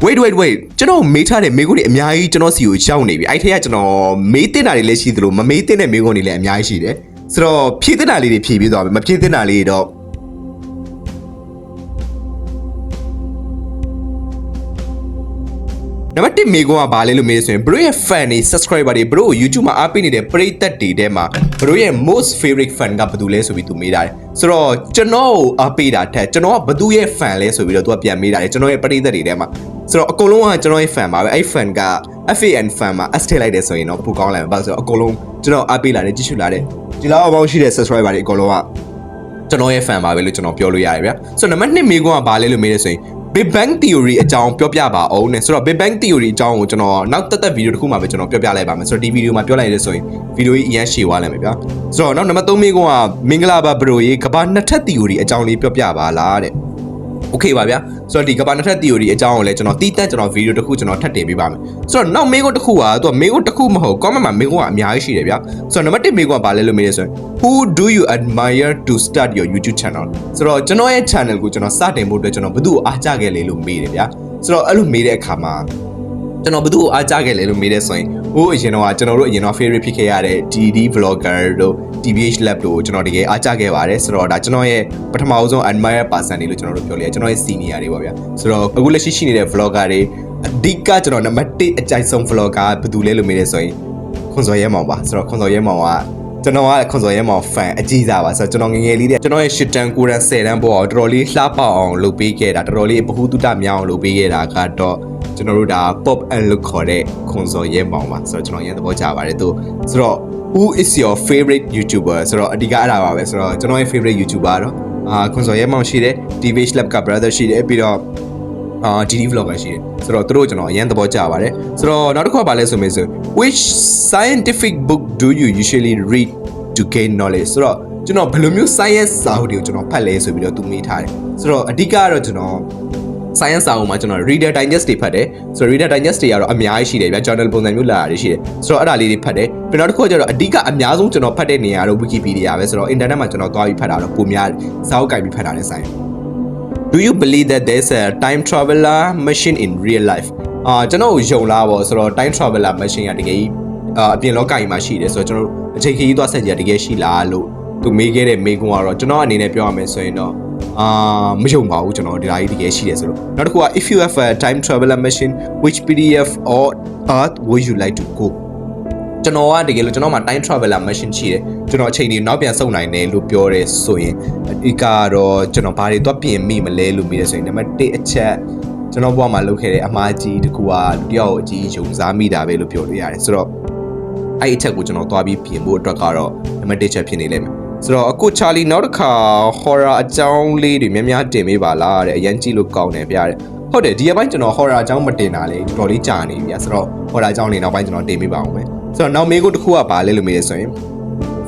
wait ကျွန်တော်မေးထားတဲ့မေးခွန်းတွေအများကြီးကျွန်တော်စီကိုရောက်နေပြီအဲ့ထက်ကကျွန်တော်မေးတင်တာတွေလည်းရှိသလိုမမေးတင်တဲ့မေးခွန်းတွေလည်းအများကြီးရှိတယ်ဆိုတော့ဖြည့်တင်တာလေးတွေဖြည့်ပြီးသွားပြီမဖြည့်တင်တာလေးတော့နံပါတ်1မေးခွန်းကဘာလဲလို့မေးဆိုရင် bro ရဲ့ fan တွေ subscriber တွေ bro ကို YouTube မှာအားပေးနေတဲ့ပရိသတ်တွေထဲမှာ bro ရဲ့ most favorite fan ကဘယ်သူလဲဆိုပြီးသူမေးတာတယ်ဆိုတော့ကျွန်တော်ကိုအားပေးတာထက်ကျွန်တော်ကဘယ်သူရဲ့ fan လဲဆိုပြီးတော့သူကပြန်မေးတာတယ်ကျွန်တော်ရဲ့ပရိသတ်တွေထဲမှာဆိုတော့အကုန်လုံးကကျွန်တော်ရဲ့ fan ပါပဲအဲ့ fan က FAN fan မှာ S ထည့်လိုက်တယ်ဆိုရင်တော့ပိုကောင်းလာမှာပါဆိုတော့အကုန်လုံးကျွန်တော်အားပေးလာတယ်ကြည့်ရှုလာတယ်ဒီလောက်အောင်ရှိတဲ့ subscriber တွေအကုန်လုံးကကျွန်တော်ရဲ့ fan ပါပဲလို့ကျွန်တော်ပြောလို့ရတယ်ဗျာဆိုတော့နံပါတ်2မေးခွန်းကဘာလဲလို့မေးနေဆိုရင်Big Bang Theory အကြောင်းပြောပြပါအောင်နဲ့ဆိုတော့ Big Bang Theory အကြောင်းကိုကျွန်တော်နောက်တက်ဗီဒီယိုတစ်ခုမှပဲကျွန်တော်ပြောပြလိုက်ပါမယ်ဆိုတော့ဒီဗီဒီယိုမှာပြောလိုက်ရဆိုရင်ဗီဒီယိုကြီးအရင်ရှည်သွားလိမ့်မယ်ဗျာဆိုတော့နောက်နံပါတ်3မေးခွန်းကမင်္ဂလာပါ bro ရေကဘာနှစ်ထပ် theory အကြောင်းလေးပြောပြပါလားတဲ့ Okay ပါဗျာဆိုတော့ဒီကဘာနှစ်ထပ် theory အကြောင်းကိုလည်းကျွန်တော်တီးတက်ကျွန်တော်ဗီဒီယိုတစ်ခုကျွန်တော်ထပ်တင်ပေးပါမယ်ဆိုတော့နောက်မေးခွန်းတစ်ခုကသူကမေးခွန်းတစ်ခုမဟုတ် comment မှာမေးခွန်းကအများကြီးရှိတယ်ဗျာဆိုတော့နံပါတ်1မေးခွန်းကဘာလဲလို့မေးရဆိုရင် Who do you admire to start your YouTube channel ဆိုတော့ကျွန်တော်ရဲ့ channel ကိုကျွန်တော်စတင်ဖို့အတွက်ကျွန်တော်ဘယ်သူ့ကိုအားကျခဲ့လဲလို့မေးတယ်ဗျာဆိုတော့အဲ့လိုမေးတဲ့အခါမှာကျွန်တော်ဘယ်သူ့ကိုအားကျခဲ့လဲလို့မေးတဲ့ဆိုရင်ဟိုအရင်တော့ကျွန်တော်တို့အရင်တော့ favorite ဖြစ်ခဲ့ရတဲ့ DD vlogger တို့ TBH lab တို့ကျွန်တော်တကယ်အားကျခဲ့ပါတယ်ဆိုတော့ဒါကျွန်တော်ရဲ့ပထမဆုံး admire person တွေလို့ကျွန်တော်တို့ပြောလိုက်ကျွန်တော်ရဲ့ senior တွေပေါ့ဗျာဆိုတော့အခုလက်ရှိနေတဲ့ vlogger တွေအဓိကကျွန်တော်နံပါတ်1အကြိုက်ဆုံး vlogger ဘယ်သူလဲလို့မေးတဲ့ဆိုရင်ခွန်စော်ရဲမောင်ပါဆိုတော့ခွန်စော်ရဲမောင်ကကျွန်တော်ကခွန်စော်ရဲမောင် fan အကြီးစားပါဆိုတော့ကျွန်တော်ငယ်ငယ်လေးတည်းကျွန်တော်ရဲ့8တန်း9တန်း10တန်းပေါ်အောင်တော်တော်လေးလှပအောင်လုပ်ပေးခဲ့တာတော်တော်လေးဘ ഹു တုတမြောင်းအောင်လုပ်ပေးခဲ့တာကတော့ကျွန်တော်တို့ဒါ pop and look ခေါ်တဲ့ခွန်စော်ရဲမောင်ပါဆိုတော့ကျွန်တော်ရန်သဘောကျပါတယ်သူဆိုတော့ who is your favorite YouTuber ဆိုတော့အဓိကအဲ့ဒါပါပဲဆိုတော့ကျွန်တော်ရဲ့ favorite YouTuber တော့ခွန်စော်ရဲမောင်ရှိတယ် TBH lab က brother ရှိတယ်ပြီးတော့GD vlogger ရှိတယ်ဆိုတော့သူတို့ကျွန်တော်အရင်သဘောကျပါတယ်ဆိုတော့နောက်တစ်ခုကဘာလဲဆိုလို့ဆို which scientific book do you usually read to gain knowledge ဆိုတော့ကျွန်တော်ဘယ်လိုမျိုး science စာအုပ်တွေကိုကျွန်တော်ဖတ်လဲဆိုပြီးတော့သူမေးထားတယ်ဆိုတော့အဓိကကတော့ကျွန်တော် science စာအုပ်မှာကျွန်တော် reader digest တွေဖတ်တယ်ဆိုတော့ reader digest တွေကတော့အများကြီးရှိတယ်ဗျာ journal ပုံစံမျိုးလာတာတွေရှိတယ်ဆိုတော့အဲ့ဒါလေးတွေဖတ်တယ်ပြီးတော့တစ်ခုကကျတော့အဓိကအများဆုံးကျွန်တော်ဖတ်တဲ့နေရာတော့ Wikipedia ပဲဆိုတော့ internet မှာကျွန်တော်သွားပြီးဖတ်တာတော့ပုံများစာအုပ်ကိုင်ပြီးဖတ်တာနဲ့ဆိုင်Do you believe that there's a time traveler machine in real life ကျွန်တော်ယုံလားပေါ့ဆိုတော့ time traveler machine ကတကယ်အပြင်လောကကြီးမှာရှိတယ်ဆိုတော့ကျွန်တော်အချိန်ခရီးသွားဆက်ကြတကယ်ရှိလားလို့သူမေးခဲ့တဲ့မေးခွန်းကတော့ကျွန်တော်အနေနဲ့ပြောရမယ်ဆိုရင်တော့မယုံပါဘူးကျွန်တော်ဒီဓာတ်ကြီးတကယ်ရှိတယ်ဆိုတော့နောက်တစ်ခုက if you have a time traveler machine which PDF or earth would you like to go ကျွန်တော်ကတကယ်လို့ကျွန်တော်မှာ time traveler machine ရှိတယ်ကျွန်တော်အချိန်တွေနောက်ပြန်ဆုပ်နိုင်တယ်လို့ပြောရဲဆိုရင်အဓိကတော့ကျွန်တော်ဘာတွေတော့ပြင်မိမလဲလို့မေးတယ်ဆိုရင်နံပါတ်1အချက်ကျွန်တော်ဘဝမှာလုပ်ခဲ့တဲ့အမှားကြီးတစ်ခုကလူတစ်ယောက်အကြီးယုံစားမိတာပဲလို့ပြောလို့ရတယ်ဆိုတော့အဲ့အချက်ကိုကျွန်တော်သွားပြီးပြင်ဖို့အတွက်ကတော့နံပါတ်1ချက်ဖြစ်နေလိမ့်မယ်ဆိုတော့အခု Charlie နောက်တစ်ခါ horror အကြောင်းလေးတွေများများတင်ပေးပါလားတဲ့အရင်ကြည့်လို့ကောင်းတယ်ပြရတယ်ဟုတ်တယ်ဒီအပိုင်းကျွန်တော် horror အကြောင်းမတင်တာလေတော်တော်လေးကြာနေပြီဗျာဆိုတော့ horror အကြောင်းလေးနောက်ပိုင်းကျွန်တော်တင်ပေးပါအောင်မယ်ဆိုတော့နောက်မေးခွန်းတစ်ခုကပါလဲလို့မေးရဆိုရင်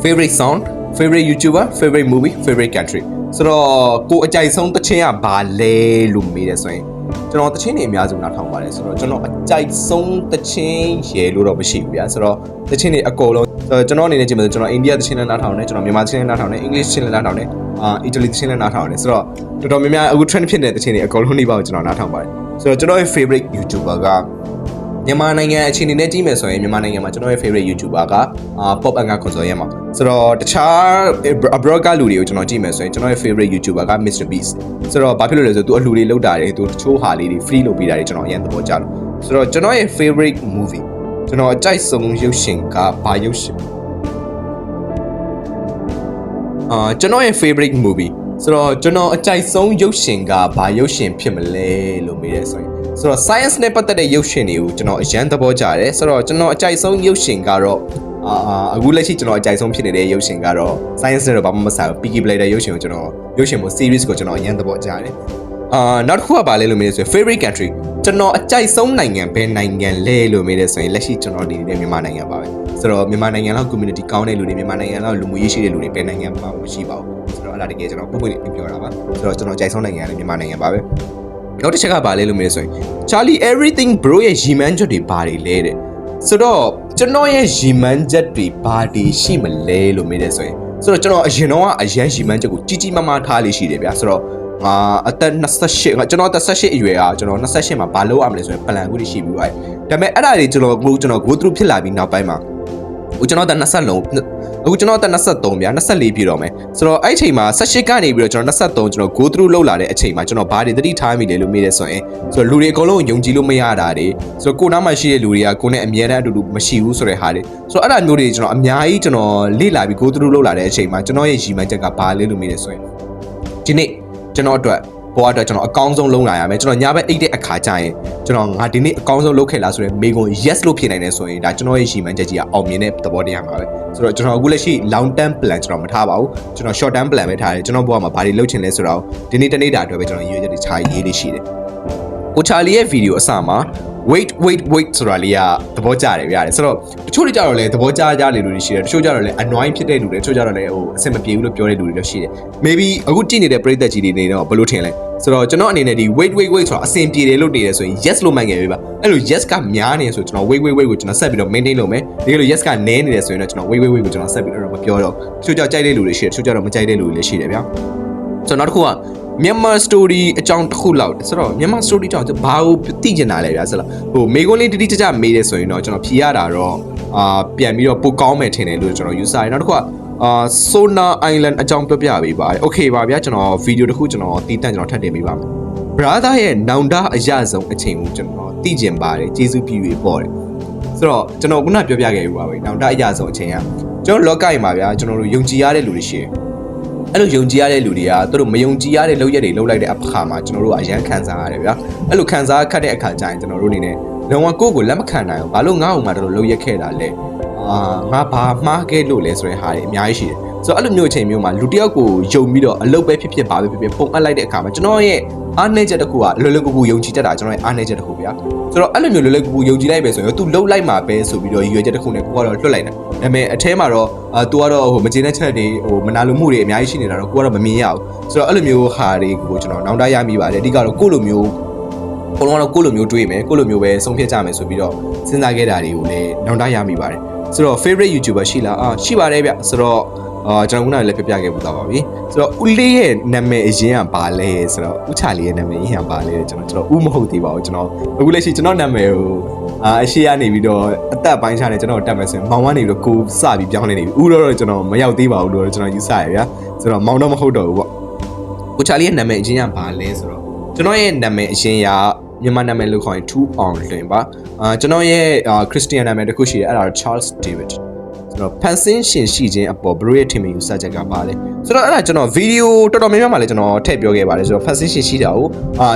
favorite song favorite YouTuber favorite movie favorite country ဆိုတော့ကိုအကြိုက်ဆုံးသချင်းကဘာလဲလို့မေးရဆိုရင်ကျွန်တော်သချင်းတွေအများစုနားထောင်ပါတယ်ဆိုတော့ကျွန်တော်အကြိုက်ဆုံးသချင်းရေလို့တော့မရှိဘူးဗျာဆိုတော့သချင်းတွေအကုန်လုံးကျွန်တော်အနေနဲ့ကြည့်မယ်ဆိုကျွန်တော်အိန္ဒိယသချင်းလည်းနားထောင်တယ်ကျွန်တော်မြန်မာသချင်းလည်းနားထောင်တယ်အင်္ဂလိပ်သချင်းလည်းနားထောင်တယ်အီတလီသချင်းလည်းနားထောင်တယ်ဆိုတော့တော်တော်များများအခု trend ဖြစ်နေတဲ့သချင်းတွေအကုန်လုံးနှိပ်ပါကိုကျွန်တော်နားထောင်ပါတယ်ဆိုတော့ကျွန်တော်ရဲ့ favorite YouTuber ကမြန်မာနိုင်ငံအခြေအနေနဲ့ကြည့်မယ်ဆိုရင်မြန်မာနိုင်ငံမှာကျွန်တော်ရဲ့ favorite YouTuber ကpop and ခွန်စော်ရဲမှာဆိုတော့တခြား abroad ကလူတွေကိုကျွန်တော်ကြည့်မယ်ဆိုရင်ကျွန်တော်ရဲ့ favorite YouTuber က Mr Beast ဆိုတော့ဘာဖြစ်လို့လဲဆိုတော့သူအလှူတွေလောက်တာတယ်သူတချို့ဟာလေးတွေ free လုပ်ပေးတာတွေကျွန်တော်အရင်သဘောကျလို့ဆိုတော့ကျွန်တော်ရဲ့ favorite movie ကျွန်တော်အကြိုက်ဆုံးရုပ်ရှင်ကဘာရုပ်ရှင်ကျွန်တော်ရဲ့ favorite movie ဆိုတော့ကျွန်တော်အကြိုက်ဆုံးရုပ်ရှင်ကဘာရုပ်ရှင်ဖြစ်မလဲလို့မေးရဲဆိုရင်ဆိုတော့ science နဲ့ပတ်သက်တဲ့ရုပ်ရှင်တွေကိုကျွန်တော်အရန်သဘောကျတယ်ဆိုတော့ကျွန်တော်အကြိုက်ဆုံးရုပ်ရှင်ကတော့အခုလက်ရှိကျွန်တော်အကြိုက်ဆုံးဖြစ်နေတဲ့ရုပ်ရှင်ကတော့ science နဲ့တော့ဘာမှမဆိုင်ဘူး Peaky Blinders ရုပ်ရှင်ကိုကျွန်တော်ရုပ်ရှင်မို့ series ကိုကျွန်တော်အရန်သဘောကျတယ်နောက်တစ်ခုကပါလဲလို့မေးရဆိုရင် favorite country ကျွန်တော်အကြိုက်ဆုံးနိုင်ငံဘယ်နိုင်ငံလဲလို့မေးတယ်ဆိုရင်လက်ရှိကျွန်တော်နေတဲ့မြန်မာနိုင်ငံပါပဲဆိုတော့မြန်မာနိုင်ငံလောက် community ကောင်းတဲ့လူတွေမြန်မာနိုင်ငံလောက်လူမှုရေးရှိတဲ့လူတွေဘယ်နိုင်ငံမှမရှိပါဘူးဆိုတော့အဲ့ဒါတကယ်ကျွန်တော်ပုံမှန်လေးပြောတာပါဆိုတော့ကျွန်တော်အကြိုက်ဆုံးနိုင်ငံကလည်းမြန်မာနိုင်ငံပါပဲနောက်တစ်ချက်ကပါလဲလို့မေးဆိုရင် Charlie everything bro ရဲ့ရီမန်းချက်တွေဘာတွေလဲတဲ့ဆိုတော့ကျွန်တော်ရဲ့ရီမန်းချက်တွေဘာတွေရှိမလဲလို့မေးတယ်ဆိုရင်ဆိုတော့ကျွန်တော်အရင်တော့အရန်ရီမန်းချက်ကိုကြီးကြီးမားမားထားလေးရှိတယ်ဗျာဆိုတော့ အသက်28ကျွန်တော်အသက်18အရွယ်ကျွန်တော်28မှာဘာလုပ်ရမလဲဆိုရင် plan ကိုရှိပြီးပါတယ်ဒါပေမဲ့အဲ့ဒါတွေကျွန်တော် go through ဖြစ်လာပြီးနောက်ပိုင်းမှာကျွန်တော်အသက်20လုံးအခုကျွန်တော်အသက်23ဗျာ24ပြည့်တော့မယ်ဆိုတော့အဲ့အချိန်မှာ18ကနေပြီးတော့ကျွန်တော်23ကျွန်တော် go through လောက်လာတဲ့အချိန်မှာကျွန်တော်ဘာတွေသတိထားမိလဲလို့မေးတယ်ဆိုရင်ဆိုတော့လူတွေအကုန်လုံးယုံကြည်လို့မရတာတွေဆိုတော့ကိုနားမှာရှိတဲ့လူတွေကကိုနဲ့အမြဲတမ်းအတူတူမရှိဘူးဆိုတဲ့ဟာတွေဆိုတော့အဲ့ဒါမျိုးတွေကျွန်တော်အများကြီးကျွန်တော်လေ့လာပြီး go through လောက်လာတဲ့အချိန်မှာကျွန်တော်ရဲ့ရည်မှန်းချက်ကဘာလဲလို့မေးတယ်ဆိုရင်ဒီနေ့ကျွန်တော်အတွက်ဘဝအတွက်ကျွန်တော်အကောင်းဆုံးလုပ်လာရမယ်ကျွန်တော်ညဘက်အိတ်တဲ့အခါကျရင်ကျွန်တော်ငါဒီနေ့အကောင်းဆုံးလုပ်ခဲ့လားဆိုတော့မေကွန် yes လို့ဖြစ်နိုင်တယ်ဆိုရင်ဒါကျွန်တော်ရဲ့ရည်မှန်းချက်ကြီးကအောင်မြင်တဲ့သဘောတရားပါပဲဆိုတော့ကျွန်တော်အခုလက်ရှိ long term plan ကျွန်တော်မထားပါဘူးကျွန်တော် short term plan ပဲထားတယ်ကျွန်တော်ဘဝမှာဘာတွေလုပ်ချင်လဲဆိုတော့ဒီနေ့တနေ့တာအတွက်ပဲကျွန်တော်ရည်ရွယ်ချက်တွေခြားရေးလေးရှိတယ်ကိုချာလီရဲ့ဗီဒီယိုအစမှာ wait ဆိုတာလေးကသဘောကျတယ်ဗျာဆိုတော့တချို့တွေကြတော့လေသဘောကျကြလေလူတွေရှိတယ်တချို့ကြတော့လေ annoying ဖြစ်တဲ့လူတွေတချို့ကြတော့လေဟိုအဆင်မပြေဘူးလို့ပြောတဲ့လူတွေလည်းရှိတယ် maybe အခုကြည့်နေတဲ့ပရိသတ်ကြီးတွေနေတော့ဘယ်လိုထင်လဲဆိုတော့ကျွန်တော်အနေနဲ့ဒီ wait ဆိုတာအဆင်ပြေတယ်လို့နေတယ်ဆိုရင် yes လို့မှတ်ခဲ့ပြီပါအဲ့လို yes ကများနေဆိုကျွန်တော် wait ကိုကျွန်တော်ဆက်ပြီးတော့ maintain လုပ်မယ်ဒီလို yes ကနည်းနေတယ်ဆိုရင်တော့ကျွန်တော် wait ကိုကျွန်တော်ဆက်ပြီးတော့မပြောတော့တချို့ကြကြိုက်တဲ့လူတွေရှိတယ်တချို့ကြတော့မကြိုက်တဲ့လူတွေလည်းရှိတယ်ဗျာဆိုတော့နောက်တစ်ခုကမြန်မာ story အကြောင်းတစ်ခုလောက်ဆိုတော့မြန်မာ story ကြောင့်ဘာကိုသိကျင်တာလဲဗျာဆိုတော့ဟိုမေကွန်းလေးတိတိကျကျမေးတယ်ဆိုရင်တော့ကျွန်တော်ဖြေရတာတော့ပြန်ပြီးတော့ပိုကောင်းမယ်ထင်တယ်လို့ကျွန်တော်ယူဆတယ်နောက်တစ်ခုကSona Island အကြောင်းပြောပြပေးပါတယ် okay ပါဗျာကျွန်တော်ဗီဒီယိုတစ်ခုကျွန်တော်တီးတန့်ကျွန်တော်ထပ်တင်ပေးပါမယ် brother ရဲ့နောင်တအရဆုံးအချိန်ကိုကျွန်တော်သိကျင်ပါတယ်ကျေးဇူးပြုပြီးပေါ့တယ်ဆိုတော့ကျွန်တော်ခုနပြောပြခဲ့ပြီပါပဲနောင်တအရဆုံးအချိန်ကကျွန်တော်လောကကြီးမှာဗျာကျွန်တော်တို့ယုံကြည်ရတဲ့လူတွေရှိတယ်အဲ့လိုယုံကြည်ရတဲ့လူတွေကသူတို့မယုံကြည်ရတဲ့လုပ်ရက်တွေလုပ်လိုက်တဲ့အခါမှာကျွန်တော်တို့အရန်ခံစားရတယ်ဗျာအဲ့လိုခံစားခတ်တဲ့အခါကျရင်ကျွန်တော်တို့အနေနဲ့လုံးဝကိုယ့်ကိုလက်မခံနိုင်ဘူးဘာလို့ငါ့အောင်မှတို့လုပ်ရက်ခဲ့တာလဲငါဘာမှားခဲ့လို့လဲဆိုတဲ့ဟာတွေအများကြီးရှိတယ်ဆိုတော့အဲ့လိုမျိုးအချိန်မျိုးမှာလူတစ်ယောက်ကိုယုံပြီးတော့အလုပ်ပဲဖြစ်ဖြစ်ဘာပဲဖြစ်ဖြစ်ပုံအပ်လိုက်တဲ့အခါမှာကျွန်တော်ရဲ့အားနည်းချက်တစ်ခုကလွယ်လွယ်ကူကူယုံကြည်တတ်တာကျွန်တော်ရဲ့အားနည်းချက်တစ်ခုဗျာဆိုတော့အဲ့လိုမျိုးလွယ်လွယ်ကူကူယုံကြည်လိုက်ပဲဆိုရင် तू လှုပ်လိုက်မှာပဲဆိုပြီးတော့ရည်ရွယ်ချက်တစ်ခုနဲ့ကိုကတော့လွတ်လိုက်တယ်ဒါပေမဲ့အထဲမှာတော့तू ကတော့ဟိုမကျေနပ်ချက်တွေဟိုမနာလိုမှုတွေအများကြီးရှိနေတာတော့ကိုကတော့မမြင်ရဘူးဆိုတော့အဲ့လိုမျိုးဟာတွေကိုကျွန်တော်နောင်တရမိပါတယ်အဓိကတော့ကိုလိုမျိုးဘုံကတော့ကိုလိုမျိုးတွေးမယ်ကိုလိုမျိုးပဲဆုံးဖြတ်ကြမယ်ဆိုပြီးတော့စဉ်းစားခဲ့တာတွေကိုလည်းနောင်တရမိပါတယ်ဆိုတော့ favorite YouTuber ရှိလားရှိပါတယ်ဗျဆိုတော့ကျွန်တော်ခုနကလည်းပြပြခဲ့ပူသွားပါပြီဆိုတော့ဦးလေးရဲ့နာမည်အရင်ကဘာလဲဆိုတော့ဦးချာလေးရဲ့နာမည်အရင်ကဘာလဲကျွန်တော်ဦးမဟုတ်သေးပါဘူးကျွန်တော်အခုလက်ရှိကျွန်တော်နာမည်ကိုအရှိရနေပြီးတော့အသက်ပိုင်းခြားနေကျွန်တော်တက်မယ်ဆိုရင်မောင်ကနေပြီးတော့ကိုစပြီးပြောင်းနေပြီဦးတော့ကျွန်တော်မရောက်သေးပါဘူးလို့ကျွန်တော်ယူဆရဗျာဆိုတော့မောင်တော့မဟုတ်တော့ဘူးပေါ့ဦးချာလေးရဲ့နာမည်အရင်ကဘာလဲဆိုတော့ကျွန်တော်ရဲ့နာမည်အရင်ကမြန်မာနာမည်လို့ခေါ်ရင်2 on လွင်ပါကျွန်တော်ရဲ့ခရစ်စတီယန်နာမည်တစ်ခုရှိတယ်အဲ့ဒါ Charles David ဆိုတော့ဖန်ဆင်းရှင်ရှိခြင်းအပေါ်ဘရိုရဲ့ထင်မြင်ယူဆချက်ကပါလေဆိုတော့အဲ့ဒါကျွန်တော်ဗီဒီယိုတော်တော်များများမှာလည်းကျွန်တော်ထည့်ပြောခဲ့ပါတယ်ဆိုတော့ဖန်ဆင်းရှင်ရှိတာကို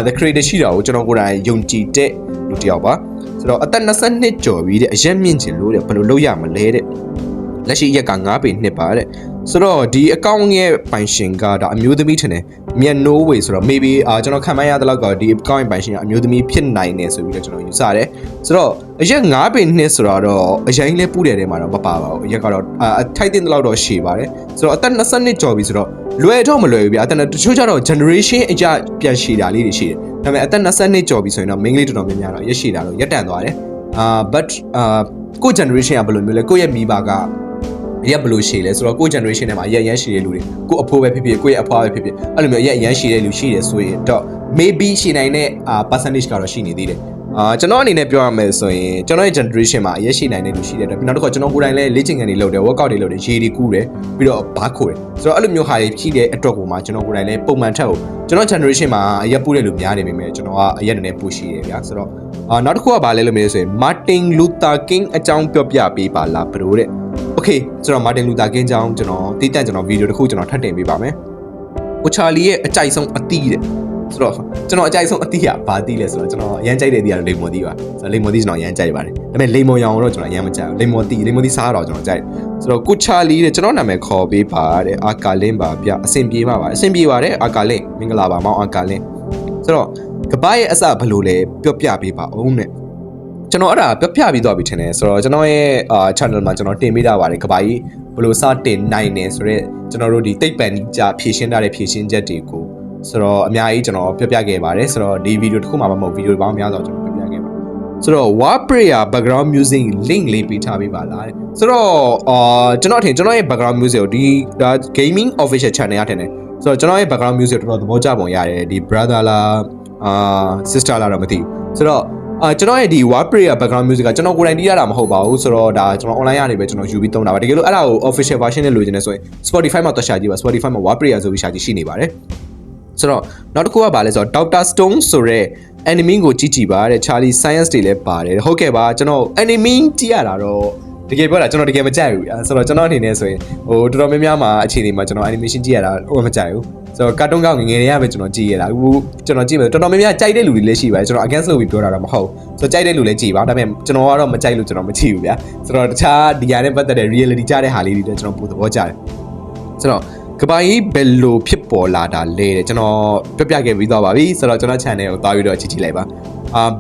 the creator ရှိတာကိုကျွန်တော်ကိုယ်တိုင်ယုံကြည်တဲ့လူတစ်ယောက်ပါဆိုတော့အသက်22ကျော်ပြီးတဲ့အရက်မြင့်ချင်လို့တဲ့ဘယ်လိုလုပ်ရမလဲတဲ့လက်ရှိရက်က9ပေ2ပါတဲ့ဆိုတော့ဒီအကောင့်ရဲ့ပိုင်ရှင်ကဒါအမျိုးသမီးထင်တယ်မြန် no way ဆိုတော့ maybe ကျွန်တော်ခံမှန်းရတဲ့လောက်ကဒီအကောင့်ရဲ့ပိုင်ရှင်ကအမျိုးသမီးဖြစ်နိုင်တယ်ဆိုပြီးတော့ကျွန်တော်ယူဆတယ်ဆိုတော့အရက်9ပေ2ဆိုတော့အရင်လဲပူးတယ်ထဲမှာတော့မပါပါဘူးအရက်ကတော့ထိုက်တဲ့လောက်တော့ရှည်ပါတယ်ဆိုတော့အသက်22ကျော်ပြီဆိုတော့လွယ်တော့မလွယ်ဘူးဗျာအသက်တချို့ကျတော့ generation အကြပြန်ရှည်တာလေးတွေရှိတယ်ဒါပေမဲ့အသက်22ကျော်ပြီဆိုရင်တော့ main လေးတော်တော်များများတော့ရက်ရှည်တာတော့ရက်တန်သွားတယ်but ကို generation ကဘယ်လိုမျိုးလဲကိုယ့်ရဲ့မိဘကရက်ဘလို့ရှိလဲဆိုတော့ကို generation ထဲမှာရက်ရမ်းရှိတဲ့လူတွေကိုအဖိုးပဲဖြစ်ဖြစ်ကိုရဲ့အဖွားပဲဖြစ်ဖြစ်အဲ့လိုမျိုးရက်ရမ်းရှိတဲ့လူရှိတယ်ဆိုရင်တော့ maybe ရှိနိုင်တဲ့percentage ကတော့ရှိနေသေးတယ်ကျွန်တော်အနေနဲ့ပြောရမယ်ဆိုရင်ကျွန်တော်ရဲ့ generation မှာရက်ရှိနိုင်တဲ့လူရှိတယ်ပြီးနောက်တစ်ခါကျွန်တော်ကိုယ်တိုင်လည်းလေ့ကျင့်ခန်းတွေလုပ်တယ် workout တွေလုပ်တယ်ရေတွေကူးတယ်ပြီးတော့ဘားခိုတယ်ဆိုတော့အဲ့လိုမျိုးဟာတွေရှိတဲ့အတွက်ကိုမှကျွန်တော်ကိုယ်တိုင်လည်းပုံမှန်ထက်ကိုကျွန်တော် generation မှာရက်ပူးတဲ့လူများနေပေမဲ့ကျွန်တော်ကအရက်နည်းနည်းပူရှိတယ်ဗျာဆိုတော့နောက်တစ်ခုကဘာလဲလို့မေးလို့ဆိုရင် Martin Luther King အကြောင်းပြောပြပေးပါလားဘရိုတဲ့Okay ဆိုတော့ Martin Luther King ကြောင်းကျွန်တော်တိတက်ကျွန်တော်ဗီဒီယိုတစ်ခုကျွန်တော်ထပ်တင်ပေးပါမယ်။ကိုချာလီရဲ့အကြိုက်ဆုံးအသီးတဲ့ဆိုတော့ကျွန်တော်အကြိုက်ဆုံးအသီးကဘာသီးလဲဆိုတော့ကျွန်တော်အရန်ကြိုက်တဲ့အသီးကတော့လိမ္မော်သီးပါဆိုတော့လိမ္မော်သီးကျွန်တော်အရန်ကြိုက်ပါတယ်ဒါပေမဲ့လိမ္မော်ရောင်တော့ကျွန်တော်အရန်မကြိုက်ဘူးလိမ္မော်သီးစားတော့ကျွန်တော်ကြိုက်ဆိုတော့ကိုချာလီတဲ့ကျွန်တော်နာမည်ခေါ်ပေးပါတဲ့အာကာလင်းပါဗျအဆင်ပြေပါအဆင်ပြေပါတယ်အာကာလင်းမင်္ဂလာပါမောင်အာကာလင်းဆိုတော့ကပ္ပရဲ့အစဘယ်လိုလဲပြောပြပေးပါဦးနဲ့ကျွန်တော်အဲ့ဒါပြောပြပြီးသွားပြီထင်တယ်ဆိုတော့ကျွန်တော်ရဲ့channel မှာကျွန်တော်တင်ပေးတာပါတယ်ကဘာကြီးဘယ်လိုစတင်နိုင်နေဆိုတော့ကျွန်တော်တို့ဒီတိတ်ပန်ကြဖြည့်ရှင်းထားတဲ့ဖြည့်ရှင်းချက်တွေကိုဆိုတော့အများကြီးကျွန်တော်ပြောပြခဲ့ပါတယ်ဆိုတော့ဒီဗီဒီယိုတစ်ခုမှမဟုတ်ဗီဒီယိုပေါင်းများစွာကျွန်တော်ပြောပြခဲ့ပါဆိုတော့ War Prayer background music link လေးပေးထားပေးပါလားဆိုတော့ကျွန်တော်ထင်ကျွန်တော်ရဲ့ background music ကိုဒီ gaming official channel ရထင်တယ် ဆိုတော့ကျွန်တော်ရဲ့ background music တော်တော်သဘောကျပုံရတယ်ဒီ brother လားsister လားတော့မသိဘူးဆိုတော့ကျွန်တော်ရဲ့ဒီ Warprayer background music ကကျွန်တော်ကိုယ်တိုင်တီးရတာမဟုတ်ပါဘူးဆိုတော့ဒါကျွန်တော် online ကနေပဲကျွန်တော်ယူပြီးသုံးတာပါတကယ်လို့အဲ့ဒါကို official version နဲ့လိုချင်နေဆိုရင် Spotify မှာတော့ရှာကြည့်ပါ Spotify မှာ Warprayer ဆိုပြီးရှာကြည့်ရှိနေပါတယ်ဆိုတော့နောက်တစ်ခုကဘာလဲဆိုတော့ Dr. Stone ဆိုတဲ့ anime ကိုကြည့်ပါတဲ့ Charlie Science တွေလည်းပါတယ်ဟုတ်ကဲ့ပါကျွန်တော် anime ကြည့်ရတာတော့တကယ်ပြောတာကျွန်တော်တကယ်မကြိုက်ဘူးဆိုတော့ကျွန်တော်အနေနဲ့ဆိုရင်ဟိုတော်တော်များများမှာအခြေအနေမှာကျွန်တော် animation ကြည့်ရတာဟိုမကြိုက်ဘူးဆိုတော့ကာတွန်းကောက်ငယ်ငယ်တွေကပဲကျွန်တော်ကြည့်ရတာအခုကျွန်တော်ကြည့်မယ်တော်တော်များများကြိုက်တဲ့လူတွေလည်းရှိပါတယ်ကျွန်တော် against လို့ပြောတာတော့မဟုတ်ဆိုတော့ကြိုက်တဲ့လူလည်းကြည့်ပါဒါပေမဲ့ကျွန်တော်ကတော့မကြိုက်လို့ကျွန်တော်မကြည့်ဘူးဗျာဆိုတော့တခြားဒီဟာနဲ့ပတ်သက်တဲ့ reality ကြတဲ့ဟာလေးတွေလည်းကျွန်တော်ပိုသဘောကျတယ်ဆိုတော့ကဘာကြီးဘယ်လိုဖြစ်ပေါ်လာတာလဲတဲ့ကျွန်တော်ပြပြခဲ့ပြီးသွားပါပြီဆိုတော့ကျွန်တော် channel ကိုသွားပြီးတော့ကြည့်လိုက်ပါ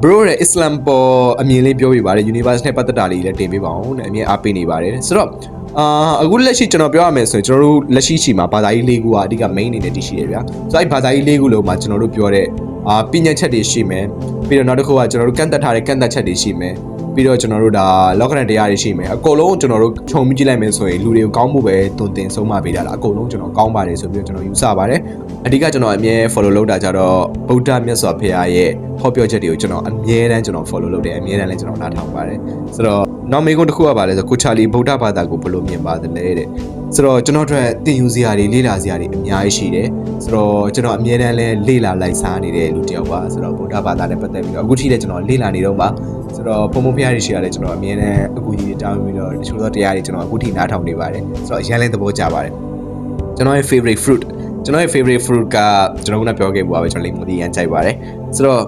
bro ရဲ့ Islam ပေါ်အမြင်လေးပြောပြပါတယ် universe နဲ့ပတ်သက်တာလေးလည်းတင်ပေးပါအောင်တဲ့အမြင်အားပေးနေပါတယ်ဆိုတော့အခုလက်ရှိကျွန်တော်ပြောရမယ်ဆိုရင်ကျွန်တော်တို့လက်ရှိရှိမှာဘာသာရေး၄ခုကအဓိက main အနေနဲ့တည်ရှိတယ်ဗျာဆိုတော့အဲ့ဘာသာရေး၄ခုလုံးမှာကျွန်တော်တို့ပြောတဲ့ပညာချက်တွေရှိမယ်ပြီးတော့နောက်တစ်ခုကကျွန်တော်တို့ကန့်သက်ထားတဲ့ကန့်သက်ချက်တွေရှိမယ်ပြီးတော့ကျွန်တော်တို့ဒါလောကဓာတ်တရားတွေရှိမယ်အကုန်လုံးကျွန်တော်တို့ခြုံပြီးကြည့်လိုက်မယ်ဆိုရင်လူတွေကိုကောင်းမှုပဲတုံတင်ဆုံးမပေးတာလားအကုန်လုံးကျွန်တော်ကောင်းပါတယ်ဆိုပြီးတော့ကျွန်တော်ယူဆပါတယ်အဓိကကျွန်တော်အမြဲ follow လုပ်တာကြတော့ဗုဒ္ဓမြတ်စွာဘုရားရဲ့ဟောပြောချက်တွေကိုကျွန်တော်အမြဲတမ်းကျွန်တော် follow လုပ်တယ်အမြဲတမ်းလည်းကျွန်တော်နားထောင်ပါတယ်ဆိုတော့နောက်မေးခွန်းတစ်ခုကပါလဲဆိုကိုချာလီဗုဒ္ဓဘာသာကိုဘယ်လိုမြင်ပါသလဲတဲ့ဆိုတော့ကျွန်တော်တို့သင်ယူစရာတွေလေ့လာစရာတွေအများကြီးရှိတယ်ဆိုတော့ကျွန်တော်အမြဲတမ်းလည်းလေ့လာလိုက်စားနေတဲ့လူတစ်ယောက်ပါဆိုတော့ဗုဒ္ဓဘာသာနဲ့ပတ်သက်ပြီးတော့အခုထိလည်းကျွန်တော်လေ့လာနေတော့ပါဆိုတော့ဘုံဘုံဖျားတွေရှိရတယ်ကျွန်တော်အမြဲတမ်းအကူကြီးတောင်းပြီးတော့တချို့သောတရားတွေကျွန်တော်အခုထိနားထောင်နေပါတယ်ဆိုတော့အရင်လည်းသဘောကျပါတယ်ကျွန်တော်ရဲ့ favorite fruit ကျွန်တော်ရဲ့ favorite fruit ကကျွန်တော်ကပြောခဲ့ပါပဲကျွန်တော်လိမ္မော်ဒီရန်ကြိုက်ပါတယ်ဆိုတော့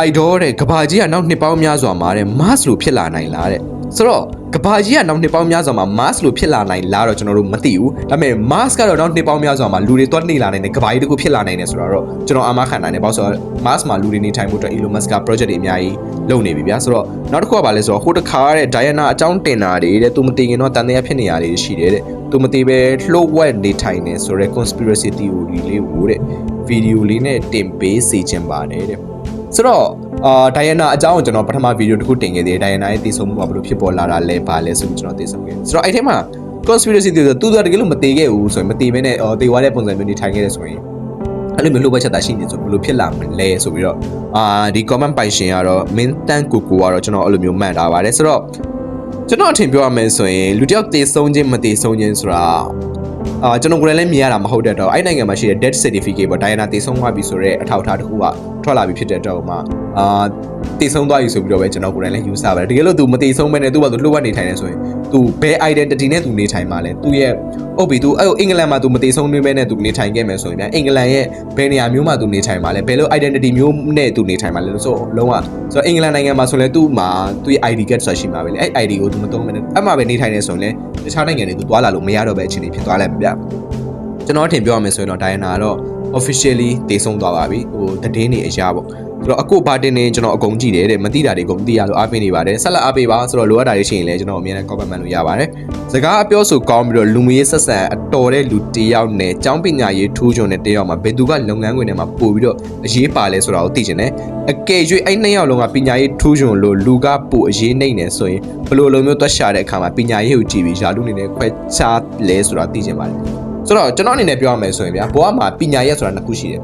idol တဲ့ကဘာကြီးကနောက်နှစ်ပေါင်းများစွာမှာတဲ့ mass လို့ဖြစ်လာနိုင်လားတဲ့ဆိုတော့ကဘာကြီးကနောက်နှစ်ပေါင်းများစွာမှာ mass လို့ဖြစ်လာနိုင်လားတော့ကျွန်တော်တို့မသိဘူးဒါပေမဲ့ mass ကတော့နောက်နှစ်ပေါင်းများစွာမှာလူတွေတွက်နေလာနိုင်တယ်ကဘာကြီးတခုဖြစ်လာနိုင်တယ်ဆိုတော့ကျွန်တော်အာမခံနိုင်တယ်ဘာလို့ဆိုတော့ mass မှာလူတွေနေထိုင်ဖို့အတွက် Elon Musk က project တွေအများကြီးလုပ်နေပြီဗျာဆိုတော့နောက်တစ်ခုကဘာလဲဆိုတော့ဟိုတစ်ခါတဲ့ Diana အကြောင်းတင်တာတွေတဲ့သူမသိခင်တော့တန်တရားဖြစ်နေရတွေရှိတယ်တဲ့သူမသိပဲလှုပ်ဝက်နေထိုင်နေဆိုတော့ conspiracy theory လေးကိုတဲ့ video လေးနဲ့တင်ပေးစေချင်ပါတယ်တဲ့ဆိုတော့Diana အကြောင်းကိုကျွန်တော်ပထမဗီဒီယိုတစ်ခုတင်ခဲ့သေးတယ် Diana ရဲ့တည်ဆုံမှုကဘယ်လိုဖြစ်ပေါ်လာတာလဲဘာလဲဆိုပြီးကျွန်တော်တည်ဆုံခဲ့ဆိုတော့အဲ့ထဲမှာ conspiracy theory ဆိုသူကတကယ်လို့မတည်ခဲ့ဘူးဆိုရင်မတည်ဘဲနဲ့တည်သွားတဲ့ပုံစံမျိုးနေထိုင်ခဲ့တယ်ဆိုရင်အဲ့လိုမျိုးလှုပ်ဝက်ချက်တာရှိနေဆိုဘယ်လိုဖြစ်လာမလဲဆိုပြီးတော့ဒီ comment ပိုင်ရှင်ကတော့မင်းတန်းကိုကတော့ကျွန်တော်အဲ့လိုမျိုးမှတ်ထားပါတယ်ဆိုတော့ကျွန်တော်အထင်ပြောရမယ်ဆိုရင်လူတယောက်တည်ဆုံခြင်းမတည်ဆုံခြင်းဆိုတာကျွန်တော်ကိုယ်လည်းမြင်ရတာမဟုတ်တဲ့တော့အဲ့နိုင်ငံမှာရှိတဲ့ death certificate ပေါ့ Diana တည်ဆုံးသွားပြီဆိုတော့အထောက်အထားတစ်ခုကထွက်လာပြီဖြစ်တဲ့တော့မှတည်ဆုံးသွားပြီဆိုပြီးတော့ပဲကျွန်တော်ကိုယ်လည်းယူဆပါတယ်တကယ်လို့ तू မတည်ဆုံးပဲနဲ့ तू ဘာလို့လှုပ်ဝက်နေထိုင်နေဆိုရင် तू ဘယ် identity နဲ့ तू နေထိုင်မှာလဲ तू ရဲ့ဟုတ်ပြီ तू အဲ့အင်္ဂလန်မှာ तू မတည်ဆုံးနေပဲနဲ့ तू နေထိုင်ခဲ့မယ်ဆိုရင်အင်္ဂလန်ရဲ့ဘယ်နေရာမျိုးမှာ तू နေထိုင်မှာလဲဘယ်လို identity မျိုးနဲ့ तू နေထိုင်မှာလဲလို့ဆိုလုံးဝဆိုတော့အင်္ဂလန်နိုင်ငံမှာဆိုလဲ तू မှာ तू ရဲ့ ID card ဆိုတာရှိမှာပဲလေအဲ့ ID ကို तू မသုံးဘဲနဲ့အဲ့မှာပဲနေထိုင်နေဆိုရင်လဲတခြားနိုင်ငံတွေ तू သွားလာလို့မရတော့ပဲအခြေအနေဖြစ်သွားလိုက်မှာဗျကျွန်တော်အထင်ပြောရမယ်ဆိုရင်တော့ Diana ကတော့ officially တည်ဆုံးသွားပါပြီဟိုသတင်းတွေအရာပေါ့ဆိုတော့အခုဘာတင်နေကျွန်တော်အကုန်ကြည့်တယ်တဲ့မသိတာတွေအကုန်သိရလို့အားပေးနေပါတယ်ဆက်လက်အားပေးပါဆိုတော့လိုအပ်တာတွေရှိရင်လည်းကျွန်တော်အမြဲတမ်း comment လို့ရပါတယ်စကားအပြောဆိုကောင်းပြီးတော့လူမှုရေးဆက်ဆံအတော်တဲ့လူတယောက်နဲ့ကျောင်းပညာရေးထူးချွန်တဲ့တယောက်မှာဘယ်သူကလုပ်ငန်းခွင်ထဲမှာပို့ပြီးတော့အရေးပါလဲဆိုတာကိုသိချင်တယ်အကယ်၍အဲ့နှစ်ယောက်လုံးကပညာရေးထူးချွန်လို့လူကပို့အရေးနိုင်နေဆိုရင်ဘယ်လိုလိုမျိုးတွက်ရှာတဲ့အခါမှာပညာရေးကိုကြည့်ပြီးယာလူနေနဲ့ခွဲခြားလဲဆိုတာသိချင်ပါတယ်ဆိုတော့ကျွန်တော်အနေနဲ့ပြောရမယ်ဆိုရင်ဗျာဘဝမှာပညာရေးဆိုတာနှစ်ခုရှိတယ်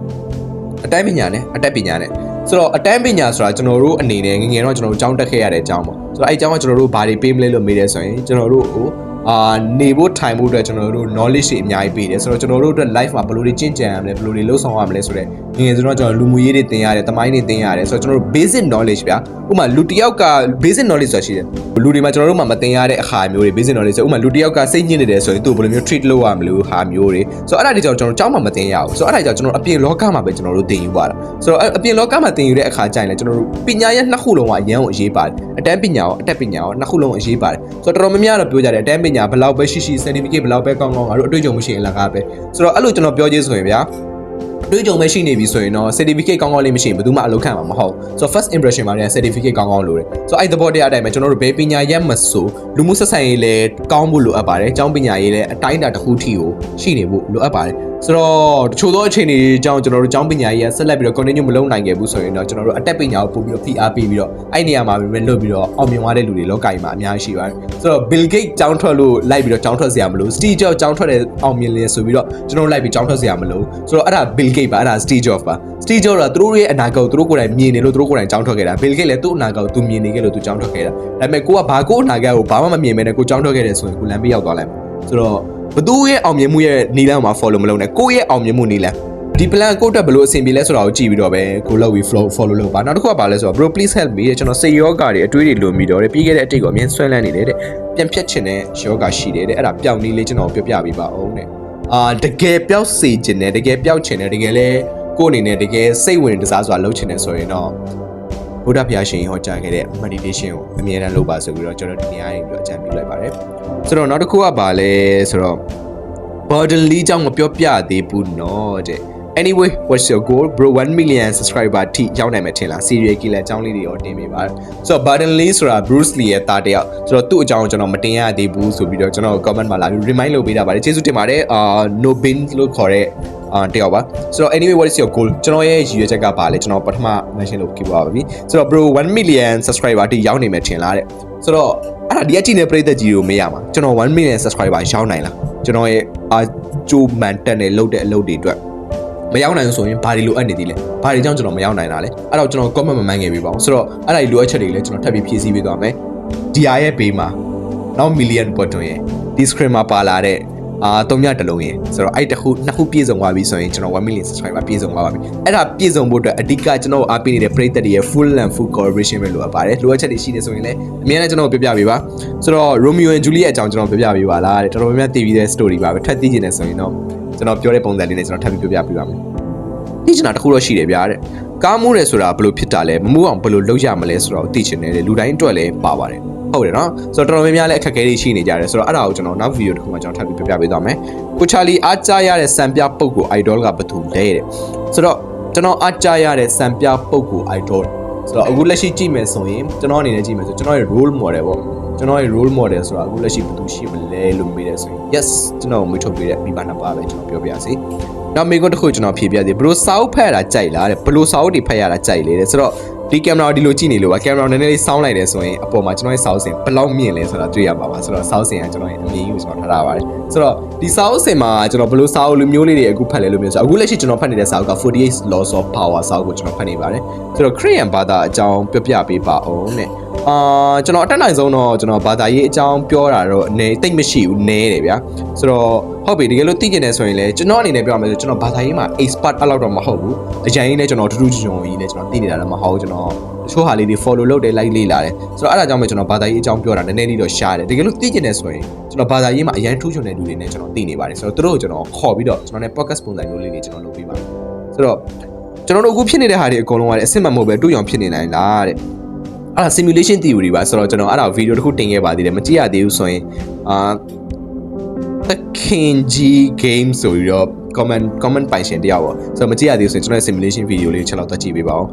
အတိုင်းပညာနဲ့အတတ်ပညာနဲ့ဆိုတော့အတန်းပညာဆိုတာကျွန်တော်တို့အနေနဲ့ငငယ်တော့ကျွန်တော်တို့ကျောင်းတက်ခဲ့ရတဲ့အကြောင်းပေါ့ဆိုတော့အဲ့အကြောင်းကကျွန်တော်တို့ဘာတွေပေးမလဲလို့မေးတယ်ဆိုရင်ကျွန်တော်တို့ကိုနေဖို့ထိုင်ဖို့အတွက်ကျွန်တော်တို့ knowledge တွေအများကြီးပေးတယ်ဆိုတော့ကျွန်တော်တို့အတွက် life မှာဘယ်လိုတွေကျင့်ကြံရမလဲဘယ်လိုတွေလှုပ်ဆောင်ရမလဲဆိုတော့ငငယ်ဆိုတော့ကျွန်တော်လူမှုရေးတွေသင်ရတယ်တမိုင်းတွေသင်ရတယ်ဆိုတော့ကျွန်တော်တို့ basic knowledge ဗျာဥပမာလူတစ်ယောက်က basic knowledge ဆိုတာရှိတယ်လူတွေမှာကျွန်တော်တို့မှမသင်ရတဲ့အခါမျိုးတွေ basic knowledge ဆိုဥပမာလူတစ်ယောက်ကစိတ်ညစ်နေတယ်ဆိုရင်သူ့ဘယ်လိုမျိုး treat လုပ်ရမလဲဟာမျိုးတွေဆိုတော့အဲ့ဒါတွေကျွန်တော်ကျောင်းမှာမသင်ရဘူးဆိုတော့အဲ့ဒါကြောင့်ကျွန်တော်အပြင်လောကမှာပဲကျွန်တော်တို့သင်ယူပါတာဆိုတော့အပြင်လောကမှာသင်ယူတဲ့အခါကျရင်လည်းကျွန်တော်တို့ပညာရဲ့နှစ်ခုလုံးကအရန်ကိုအရေးပါတယ်အတန်းပညာရောအတတ်ပညာရောနှစ်ခုလုံးအရေးပါတယ်ဆိုတော့တော်တော်များများတော့ပြောကြတယ်အတန်းပညာဘယ်လောက်ပဲရှိရှိ certificate ဘယ်လောက်ပဲကောင်းကောင်းငါတို့အတွေ့အကြုံမရှိရင်လည်းကားပဲဆိုတော့အဲ့လိုကျွန်တော်ပြောချင်ဆိုရင်ဗျာတွေ့ကြုံပဲရှိနေပြီဆိုရင်တော့ certificate ကောင်းကောင်းလေးမရှိရင်ဘယ်သူမှအလုပ်ခံမှာမဟုတ်ဆိုတော့ first impression မှာလည်း certificate ကောင်းကောင်းလိုတယ်ဆိုတော့အဲ့သဘောတရားအတိုင်းပဲကျွန်တော်တို့ဘယ်ပညာရက်မဆိုလူမှုဆက်ဆံရေးလည်းကောင်းဖို့လိုအပ်ပါတယ်ကျောင်းပညာရေးလည်းအတိုင်းအတာတစ်ခုထိကိုရှိနေဖို့လိုအပ်ပါတယ် ဆိုတော့တချို့သောအခြေအနေအကြောင်းကျွန်တော်တို့ကျောင်းပညာရေးဆက်လက်ပြီးတော့ continue မလုပ်နိုင်ခဲ့ဘူးဆိုရင်တော့ကျွန်တော်တို့အတက်ပညာကိုပို့ပြီးတော့ဖိအားပေးပြီးတော့အဲ့နေရာမှာပဲလွတ်ပြီးတော့အောင်မြင်သွားတဲ့လူတွေလောကကြီးမှာအများကြီးရှိပါတယ်ဆိုတော့ Bill Gates ကျောင်းထွက်လို့လိုက်ပြီးတော့ကျောင်းထွက်စရာမလို Steve Jobs ကျောင်းထွက်တဲ့အောင်မြင်လေဆိုပြီးတော့ကျွန်တော်တို့လိုက်ပြီးကျောင်းထွက်စရာမလိုဆိုတော့အဲ့ဒါ Bill Gates ပါအဲ့ဒါ Steve Jobs ပါ Steve Jobs ကသူတို့ရဲ့အနာဂတ်ကိုသူတို့ကိုယ်တိုင်မြင်နေလို့သူတို့ကိုယ်တိုင်ကျောင်းထွက်ခဲ့တာ Bill Gates လည်းသူ့အနာဂတ်ကိုသူမြင်နေခဲ့လို့သူကျောင်းထွက်ခဲ့တာဒါပေမဲ့ကိုကဘာကိုအနာဂတ်ကိုဘာမှမမြင်မဲနဲ့ကိုကျောင်းထွက်ခဲ့တယ်ဆိုရင်ကိုလမ်းပေးရောက်သွားလိုက်ဆိုတော့ဘသူရဲ့အောင်မြင်မှုရဲ့နီလန်းမှာ follow မလုပ်နဲ့ကိုယ့်ရဲ့အောင်မြင်မှုနီလန်းဒီ plan ကိုတက်ဘလို့အဆင်ပြေလဲဆိုတာကိုကြည့်ပြီးတော့ပဲကိုလောက်ပြီး follow လုပ်ပါနောက်တစ်ခုကဘာလဲဆိုတော့ bro please help me ကျွန်တော်စိတ်ယောဂါတွေအတွေးတွေလိုမိတော့တယ်ပြီးခဲ့တဲ့အတိတ်ကိုအမြင်ဆွဲလန်းနေတယ်တဲ့ပြန်ဖြတ်ချင်တဲ့ယောဂါရှိတယ်တဲ့အဲ့ဒါပျောက်နည်းလေးကျွန်တော်ပြောပြပေးပါအောင်တဲ့တကယ်ပျောက်စေချင်တယ်တကယ်ပျောက်ချင်တယ်တကယ်လဲကိုယ့်အနေနဲ့တကယ်စိတ်ဝင်တစားစွာလုပ်ချင်တယ်ဆိုရင်တော့ဘုရားဖျားရှင်ဟောကြားခဲ့တဲ့ meditation ကိုအမြဲတမ်းလုပ်ပါဆိုပြီးတော့ကျွန်တော်ဒီနေရာကြီးပြီးတော့အကြံပြုလိုက်ပါတယ်ဆိုတော့နောက်တစ်ခုကဘာလဲဆိုတော့ bodily ကြောင့်မပြောပြသေးဘူးနော်တဲ့ anyway what's your goal bro 1 million subscriber ထိရောက်နိုင်မယ်ထင်လား serial killer အကြောင်းလေးတွေရောတင်ပေးပါဆိုတော့ bodily ဆိုတာ Bruce Lee ရဲ့သားတယောက်ဆိုတော့သူ့အကြောင်းကျွန်တော်မတင်ရသေးဘူးဆိုပြီးတော့ကျွန်တော် comment မှာလာပြီး remind လုပ်ပေးတာပါတယ်ကျေးဇူးတင်ပါတယ်no bin လို့ခေါ်တဲ့တယောက်ပါဆိုတော့ anyway what is your goal ကျွန်တော်ရဲ့ရည်ရွယ်ချက်ကဘာလဲကျွန်တော်ပထမ mention လုပ်ခဲ့ပါပြီဆိုတော့ bro 1 million subscriber ထိရောက်နိုင်မယ်ထင်လားတဲ့ဆိုတော့အဲ့ဒါဒီအကြည့်နဲ့ပြည်သက်ကြီးကိုမေးရမှာကျွန်တော်1 million subscriber ရောက်နိုင်လားကျွန်တော်ရဲ့ဂျိုးမန်တက်နဲ့လုပ်တဲ့အလုပ်တွေအတွက်မရောက်နိုင်ဆိုရင်ဘာတွေလိုအပ်နေသေးလဲဘာတွေကြောင့်ကျွန်တော်မရောက်နိုင်တာလဲအဲ့တော့ကျွန်တော် comment မမှန်ခဲ့ပေးပါအောင်ဆိုတော့အဲ့ဒါတွေလိုအပ်ချက်တွေလည်းကျွန်တော်ထပ်ပြီးဖြည့်ဆည်းပေးသွားမယ်ဒီအားရဲ့ဘေးမှာနောက် million ပေါ်တွင်ရဲ့ဒီ screen မှာပါလာတဲ့3မြတလုံးရင်ဆိုတော့အဲ့တခုနှစ်ခုပြည့်စုံသွားပြီဆိုရင်ကျွန်တော်1 million subscriber ပြည့်စုံသွားပါပြီအဲ့ဒါပြည့်စုံဖို့အတွက်အဓိကကျွန်တော်အားပေးနေတဲ့ပရိသတ်တွေရဲ့ full and full collaboration ပဲလိုအပ်ပါတယ်လိုအပ်ချက်တွေရှိနေဆိုရင်လည်းအများနဲ့ကျွန်တော်ပြပြပေးပါဆိုတော့ Romeo and Juliet အကြောင်းကျွန်တော်ပြပြပေးပါလားတဲ့တော်တော်များများသိပြီးတဲ့ story ပါပဲထပ်သိချင်တယ်ဆိုရင်တော့ကျွန်တော်ပြောတဲ့ပုံစံလေးနဲ့ကျွန်တော်ထပ်ပြီးပြပြပေးပါမယ်သိချင်တာတစ်ခုတော့ရှိတယ်ဗျာတဲ့ကားမှုတယ်ဆိုတာဘယ်လိုဖြစ်တာလဲမမှုအောင်ဘယ်လိုလုပ်ရမလဲဆိုတော့သိချင်တယ်လူတိုင်းအတွက်လည်းပါပါတယ်ဟုတ်တယ်နော်ဆိုတော့တော်တော်များများလည်းအခက်အခဲတွေရှိနေကြတယ်ဆိုတော့အဲ့ဒါကိုကျွန်တော်နောက်ဗီဒီယိုတစ်ခုမှာကျွန်တော်ထပ်ပြီးပြပြပေးသွားမယ်ကိုချာလီအားကြားရတဲ့စံပြပုဂ္ဂိုလ် idol ကဘယ်သူလဲတဲ့ဆိုတော့ကျွန်တော်အားကြားရတဲ့စံပြပုဂ္ဂိုလ် idol ဆိုတော့အခုလက်ရှိကြည့်မယ်ဆိုရင်ကျွန်တော်အနေနဲ့ကြည့်မယ်ဆိုကျွန်တော်ရဲ့ role model ပေါ့ကျွန်တော်ရဲ့ role model ဆိုတာအခုလက်ရှိဘယ်သူရှိမလဲလို့မေးတယ်ဆိုရင် yes ကျွန်တော်မွေးထုတ်ပေးတဲ့မိဘနှစ်ပါးပဲကျွန်တော်ပြောပြရစီနောက်မိကုန်းတစ်ခုကျွန်တော်ဖြေပြသေးဘလို့စာအုပ်ဖတ်ရတာကြိုက်လားတဲ့ဘလို့စာအုပ်တွေဖတ်ရတာကြိုက်လေတဲ့ဆိုတော့ဒီကင်မရာဒီလိုကြည့်နေလို့ပါကင်မရာနည်းနည်းလေးစောင်းလိုက်တယ်ဆိုရင်အပေါ်မှာကျွန်တော်ရဲ့စာအုပ်စင်ဘယ်လောက်မြင့်လဲဆိုတာတွေ့ရပါပါဆိုတော့စာအုပ်စင်ကကျွန်တော်ရဲ့အမြင်ကြီးကိုကျွန်တော်ထားထားပါတယ်ဆိုတော့ဒီစာအုပ်စင်မှာကျွန်တော်ဘလို့စာအုပ်လိုမျိုးလေးတွေအခုဖတ်လဲလို့မျိုးဆိုအခုလက်ရှိကျွန်တော်ဖတ်နေတဲ့စာအုပ်က48 laws of power စာအုပ်ကိုကျွန်တော်ဖတ်နေပါတယ်ဆိုတော့ Korean ဘာသာအကြောင်းပြပြပေးပါအောင်တဲ့ကျွန်တော်အတက်နိုင်ဆုံးတော့ကျွန်တော်ဘာသာရေးအကြောင်းပြောတာတော့အနေတိတ်မရှိဘူးနည်းတယ်ဗျာဆိုတော့ဟုတ်ပြီတကယ်လို့သိကျင်နေဆိုရင်လည်းကျွန်တော်အနေနဲ့ပြောရမယ်ဆိုကျွန်တော်ဘာသာရေးမှာ expert အဲ့လောက်တော့မဟုတ်ဘူးအရင်ကြီးနဲ့ကျွန်တော်တူတူချွန်ချွန်ကြီးနဲ့ကျွန်တော်သိနေတာလည်းမဟုတ်ဘူးကျွန်တော်တချို့ဟာလေးတွေ follow လုပ်တယ် like လေးလာတယ်ဆိုတော့အဲ့ဒါကြောင့်ပဲကျွန်တော်ဘာသာရေးအကြောင်းပြောတာနည်းနည်းလေးတော့ရှားတယ်တကယ်လို့သိကျင်နေဆိုရင်ကျွန်တော်ဘာသာရေးမှာအရင်ထူးချွန်တဲ့လူတွေနဲ့ကျွန်တော်သိနေပါတယ်ဆိုတော့သူတို့ကိုကျွန်တော်ခေါ်ပြီးတော့ကျွန်တော်နဲ့ podcast ပုံစံမျိုးလေးတွေကျွန်တော်လုပ်ပေးပါမယ်ဆိုတော့ကျွန်တော်တို့အခုဖြစ်နေတဲ့ဟာတွေအကုန်လုံးကလည်းအစစ်မှန်မဟုတ်ပဲတူအောင်ဖြစ်နေနိုင်လားတဲ့အဲ့ဒါ simulation theory ပါဆိုတော့ကျွန်တော်အဲ့ဒါဗီဒီယိုတစ်ခုတင်ခဲ့ပါသေးတယ်မကြည့်ရသေးဘူးဆိုရင်Kenji game ဆိုပြီးတော့ comment ပိုင်ရှင်တယောက်ပေါ့ဆိုတော့မကြည့်ရသေးဘူးဆိုရင်ကျွန်တော် simulation video လေးချက်လောက်တက်ကြည့်ပေးပါဦ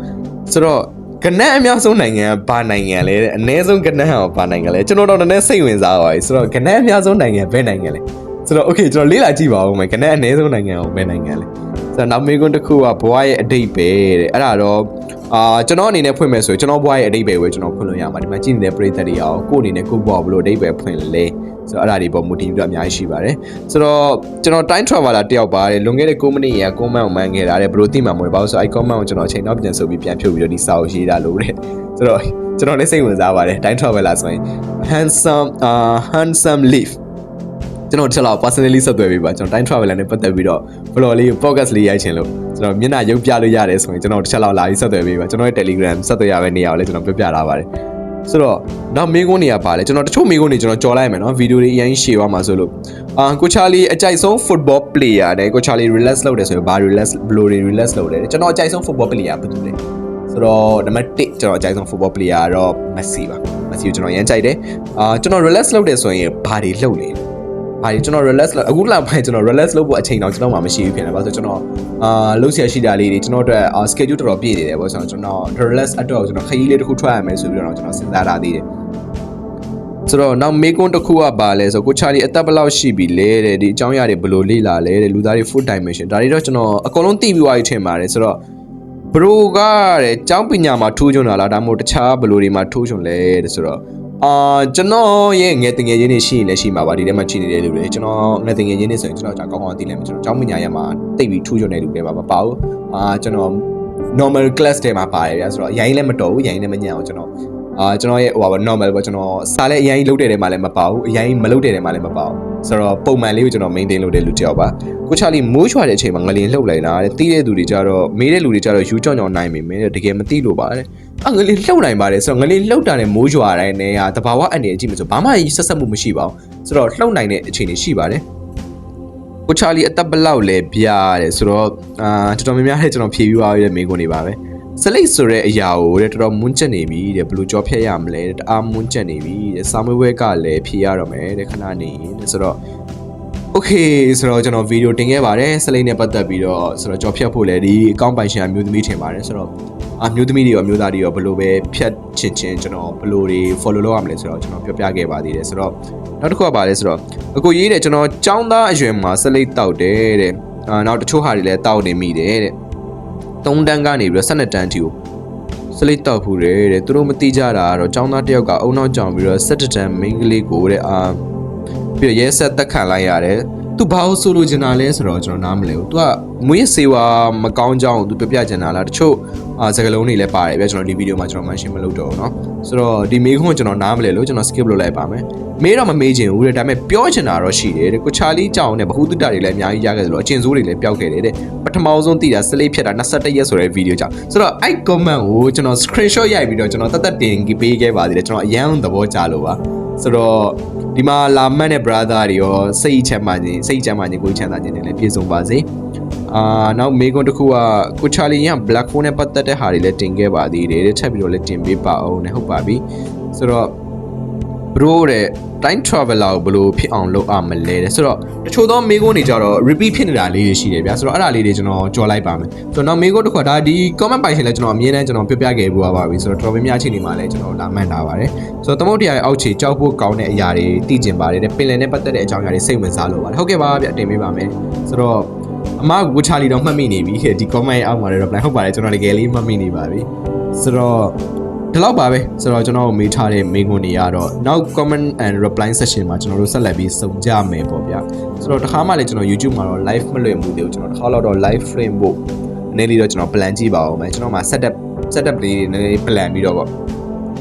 းဆိုတော့ကနန်းအများဆုံးနိုင်ငံကဘာနိုင်ငံလဲတဲ့အနည်းဆုံးကနန်းဟာဘာနိုင်ငံလဲကျွန်တော်တော့နည်းနည်းစိတ်ဝင်စားပါပြီဆိုတော့ကနန်းအများဆုံးနိုင်ငံဘယ်နိုင်ငံလဲဆိုတော့ okay ကျွန်တော်လေ့လာကြည့်ပါဦးမယ်ကနန်းအနည်းဆုံးနိုင်ငံကိုဘယ်နိုင်ငံလဲဆိုတော့နောက်မေးခွန်းတစ်ခုကဘွားရဲ့အတိတ်ပဲတဲ့အဲ့ဒါတော့ကျွန်တော်အနေနဲ့ဖွင့်မယ်ဆိုရင်ကျွန်တော်ဘွားရဲ့အတိတ်ပဲကျွန်တော်ဖွင့်လို့ရမှာဒီမှာကြည့်နေတဲ့ပရိသတ်တွေအောင်ကိုယ့်အနေနဲ့ကိုယ့်ဘွားဘလို့အတိတ်ပဲဖွင့်လဲဆိုတော့အဲ့ဒါတွေပေါ်မူတည်ပြီးတော့အများကြီးရှိပါတယ်ဆိုတော့ကျွန်တော် time traveler တယောက်ပါတယ်လွန်ခဲ့တဲ့9မိနစ်ရ comment ကိုမှန်ခဲ့တာတဲ့ဘလို့သိမှာမဟုတ်ပါဘူးဆိုတော့အဲ့ comment ကိုကျွန်တော်အချိန်နောက်ပြန်ဆုပ်ပြီးပြန်ဖြုတ်ပြီးတော့ဒီစာကိုရေးတာလို့တဲ့ဆိုတော့ကျွန်တော်လည်းစိတ်ဝင်စားပါတယ် time traveler ဆိုရင် handsome leaf ကျွန်တော်ချက်လောက် personally ဆက်သွယ်ပေးပါကျွန်တော် time traveler နဲ့ပတ်သက်ပြီးတော့ blog လေး podcast လေးရိုက်ချင်လို့ကျွန်တော်မျက်နှာရုပ်ပြလို့ရတယ်ဆိုရင်ကျွန်တော်တစ်ချက်လောက်လာပြီးဆက်သွယ်ပေးပါကျွန်တော်ရဲ့ Telegram ဆက်သွယ်ရမယ့်နေရာကိုလည်းကျွန်တော်ပြပြထားပါတယ်ဆိုတော့နောက်မေးခွန်းတွေကပါလေကျွန်တော်တချို့မေးခွန်းတွေကျွန်တော်ကြော်လိုက်မယ်နော်ဗီဒီယိုတွေအရင်ရှေ့သွားမှာဆိုလို့ကိုချာလီအကြိုက်ဆုံး football player နဲ့ကိုချာလီ relax လုပ်တယ်ဆိုရင်ဘာ relax ဘလိုတွေ relax လုပ်လဲကျွန်တော်အကြိုက်ဆုံး football player ဘယ်သူလဲဆိုတော့နံပါတ်1ကျွန်တော်အကြိုက်ဆုံး football player ကတော့ Messi ပါ Messi ကိုကျွန်တော်ရမ်းကြိုက်တယ်ကျွန်တော် relax လုပ်တယ်ဆိုရင်ဘာတွေလုပ်လဲဘာကျွန်တော် relax လုပ်အခုလောက်ပိုင်းကျွန်တော် relax လုပ်ဖို့အချိန်တော့ကျွန်တော်မှမရှိဘူးဖြစ်နေပါဆိုကျွန်တော်လုပ်ရရှိတာလေးတွေကျွန်တော်တို့ schedule တော်တော်ပြည့်နေတယ်ပေါ့ဆိုတော့ကျွန်တော် relax အတွက်ကျွန်တော်ခရီးလေးတစ်ခုထွက်ရမယ်ဆိုပြီးတော့ကျွန်တော်စဉ်းစားထားသေးတယ် ဆိုတော့နောက်မေကွန်းတစ်ခုကပါလဲဆိုကိုချာလီအသက်ဘယ်လောက်ရှိပြီလဲတဲ့ဒီအကြောင်းအရာတွေဘယ်လိုလေ့လာလဲတဲ့လူသားတွေ food dimension ဒါတွေတော့ကျွန်တော်အကုန်လုံးသိပြီးသွားပြီထင်ပါတယ်ဆိုတော့ဘရိုကတဲ့ကျောင်းပညာမှာထိုးချွန်တာလားဒါမှမဟုတ်တခြားဘလိုတွေမှာထိုးချွန်လဲတဲ့ဆိုတော့ကျွန်တော်ရဲ့ငယ်တငယ်ချင်းတွေရှိရင်လည်းရှိမှာပါဒီထဲမှာရှိနေတဲ့လူတွေကျွန်တော်ငယ်တငယ်ချင်းတွေဆိုရင်ကျွန်တော်ကြောင်းကောင်းကောင်းသိလိုက်မယ်ကျွန်တော်ကျောင်းပညာရမှာတိတ်ပြီးထိုးချွန်တဲ့လူတွေပါမပါဘူးကျွန်တော် normal class ထဲမှာပါတယ်ဗျာဆိုတော့အရင်လည်းမတော်ဘူးအရင်လည်းမညံ့အောင်ကျွန်တော်ရဲ့ဟိုပါ normal ပေါ့ကျွန်တော်စာလည်းအရင်လုတ်တဲ့ထဲမှာလည်းမပါဘူးအရင်မလုတ်တဲ့ထဲမှာလည်းမပါဘူးဆိုတော့ပုံမှန်လေးကိုကျွန်တော် maintain လုပ်တဲ့လူတယောက်ပါကိုချာလီမိုးရွာတဲ့အချိန်မှာငလင်လှုပ်လိုက်တာတဲ့တီးတဲ့သူတွေကြတော့မေးတဲ့လူတွေကြတော့ယူကြောင်ကြောင်နိုင်မိမယ်တဲ့တကယ်မသိလို့ပါတဲ့ငလင်လှုပ်နိုင်ပါတယ်ဆိုတော့ငလင်လှုပ်တာနဲ့မိုးရွာတိုင်းနဲ့တဘာဝအနေအကြည့်မဆိုဘာမှဆက်ဆက်မှုမရှိပါဘူးဆိုတော့လှုပ်နိုင်တဲ့အခြေအနေရှိပါတယ်ကိုချာလီအသက်ဘလောက်လဲပြရတယ်ဆိုတော့တော်တော်များများလည်းကျွန်တော်ဖြေပြီးသွားရတဲ့မိကုန်းတွေပါပဲစလိတ်ဆိုတဲ့အရာကိုတဲ့တော်တော်မွန်းကျက်နေပြီတဲ့ဘယ်လိုကြောဖြတ်ရမလဲတအားမွန်းကျက်နေပြီတဲ့စာမွေးဝဲကလည်းဖြေရတော့မယ်တဲ့ခဏနေတဲ့ဆိုတော့ okay ဆိုတော့ကျွန်တော်ဗီဒီယိုတင်ခဲ့ပါတယ်စလိတ်နဲ့ပတ်သက်ပြီးတော့ဆိုတော့ကြောဖြတ်ဖို့လည်းဒီအကောင့်ပိုင်ရှင်အမျိုးသမီးထင်ပါတယ်ဆိုတော့အမျိုးသမီးတွေရောအမျိုးသားတွေရောဘယ်လိုပဲဖြတ်ချင်းကျွန်တော်ဘယ်လိုတွေ follow လုပ်ရမလဲဆိုတော့ကျွန်တော်ပြောပြခဲ့ပါသေးတယ်ဆိုတော့နောက်တစ်ခုကပါလဲဆိုတော့အခုရေးတယ်ကျွန်တော်ចောင်းသားအရွယ်မှာစလိတ်တောက်တယ်တဲ့နောက်တချို့ဟာတွေလည်းတောက်နေမိတယ်တဲ့3တန်းကနေပြီးတော့12တန်းထိကိုစလိတ်တောက်ဖူးတယ်တဲ့သူတို့မသိကြတာကတော့ចောင်းသားတစ်ယောက်ကအုံနောက်ကြောင်ပြီးတော့17တန်းမိန်းကလေးကိုတဲ့ပြီးတော့ရဲဆက်တက်ခံလိုက်ရတယ်သူဘာလို့ဆိုလိုချင်တာလဲဆိုတော့ကျွန်တော်နားမလဲဘူးသူကမွေးစေဝါမကောင်းကြောင်းသူပြပြချင်တာလားတချို့စကားလုံးတွေလည်းပါတယ်ဗျကျွန်တော်ဒီဗီဒီယိုမှာကျွန်တော် mention မလုပ်တော့ဘူးเนาะဆိုတော့ဒီမေးခွန်းကျွန်တော်နားမလဲလို့ကျွန်တော် skip လုပ်လိုက်ပါမယ်မေးတော့မမေးချင်ဘူးတဲ့ဒါပေမဲ့ပြောချင်တာတော့ရှိတယ်တဲ့ကိုချာလီကြောင်နဲ့ဘ ഹു တုတ္တတွေလည်းအများကြီးရခဲ့သလိုအကျဉ်းစိုးတွေလည်းပျောက်ခဲ့တယ်တဲ့ပထမဆုံးသိတာစလိတ်ဖြတ်တာ21ရက်ဆိုတဲ့ဗီဒီယိုကြောင့်ဆိုတော့အဲ့ comment ကိုကျွန်တော် screenshot ရိုက်ပြီးတော့ကျွန်တော်တတ်တင်ပေးခဲ့ပါသေးတယ်ကျွန်တော်အရန်သဘောကျလို့ပါဆိုတော့ဒီမှာလာမတ်နဲ့ brother တွေရောစိတ်ချမ်းသာခြင်းကိုချမ်းသာခြင်းတွေလည်းပြည့်စုံပါစေနောက်မေကွန်တစ်ခုကကိုချာလီရ black hole နဲ့ပတ်သက်တဲ့ဟာတွေလည်းတင်ခဲ့ပါသေးတယ်ထပ်ပြီးတော့လည်းတင်ပေးပါအောင်နဲ့ဟုတ်ပါပြီဆိုတော့ bro တဲ့ time traveler ကိုဘယ်လိုဖြစ်အောင်လုပ်ရမလဲတဲ့ဆိုတော့တချို့သောမေကွန်တွေကြတော့ repeat ဖြစ်နေတာလေးတွေရှိတယ်ဗျာဆိုတော့အဲ့ဒါလေးတွေကျွန်တော်ကြော်လိုက်ပါမယ်ဆိုတော့နောက်မေကွန်တစ်ခုကဒါဒီ comment ပိုင်ရှင်လည်းကျွန်တော်အမြဲတမ်းကျွန်တော်ပြပြခဲ့ပူပါပြီဆိုတော့တော်တော်များများအချိန်ဒီမှာလည်းကျွန်တော်လာမှန်တာပါတယ်ဆိုတော့သမုတ်တရားရဲ့အောက်ခြေကြောက်ဖို့ကောင်းတဲ့အရာတွေသိကျင်ပါတယ်တဲ့ပင်လယ်နဲ့ပတ်သက်တဲ့အကြောင်းအရာတွေစိတ်ဝင်စားလို့ပါတယ်ဟုတ်ကဲ့ပါဗျတင်ပေးပါမယ်ဆိုတော့အမကိုချာလီတော့မှတ်မိနေပြီဒီ comment ရဲ့အောက်မှာလည်း reply ဟုတ်ပါတယ်ကျွန်တော်တကယ်လေးမှတ်မိနေပါပြီဆိုတော့ဒီလောက်ပါပဲဆိုတော့ကျွန်တော်မေးထားတဲ့မေးခွန်းတွေကတော့နောက် comment and reply section မှာကျွန်တော်တို့ဆက်လက်ပြီးစုံကြမယ်ပေါ့ဗျာဆိုတော့တစ်ခါမှလည်းကျွန်တော် YouTube မှာတော့ live မလွယ်ဘူးသေးဘူးကျွန်တော်တစ်ခါတော့ live frame ဖို့နည်းလေးတော့ကျွန်တော် plan ကြည့်ပါဦးမယ်ကျွန်တော်မှာ setup လေးနည်းလေး plan ပြီးတော့ပေါ့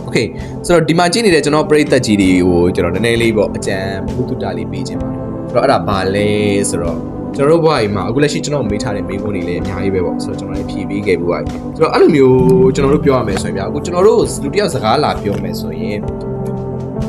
okay ဆိုတော့ဒီမှာကြည့်နေတဲ့ကျွန်တော်ပရိသတ်ကြီးတွေကိုကျွန်တော်နည်းနည်းလေးပေါ့အကြံဘုသူတာလေးပေးခြင်းပါတယ်ဆိုတော့အဲ့ဒါဘာလဲဆိုတော့ကျွန်တော်တို့ဘဝကြီးမှာအခုလက်ရှိကျွန်တော်မေးထားတဲ့မေးခွန်းတွေလည်းအများကြီးပဲပေါ့ဆိုတော့ကျွန်တော်လည်းဖြေပေးခဲ့ပြီးသွားပြီဆိုတော့အဲ့လိုမျိုးကျွန်တော်တို့ပြောရမယ်ဆိုရင်ဗျာအခုကျွန်တော်တို့လူတစ်ယောက်စကားလာပြောမယ်ဆိုရင်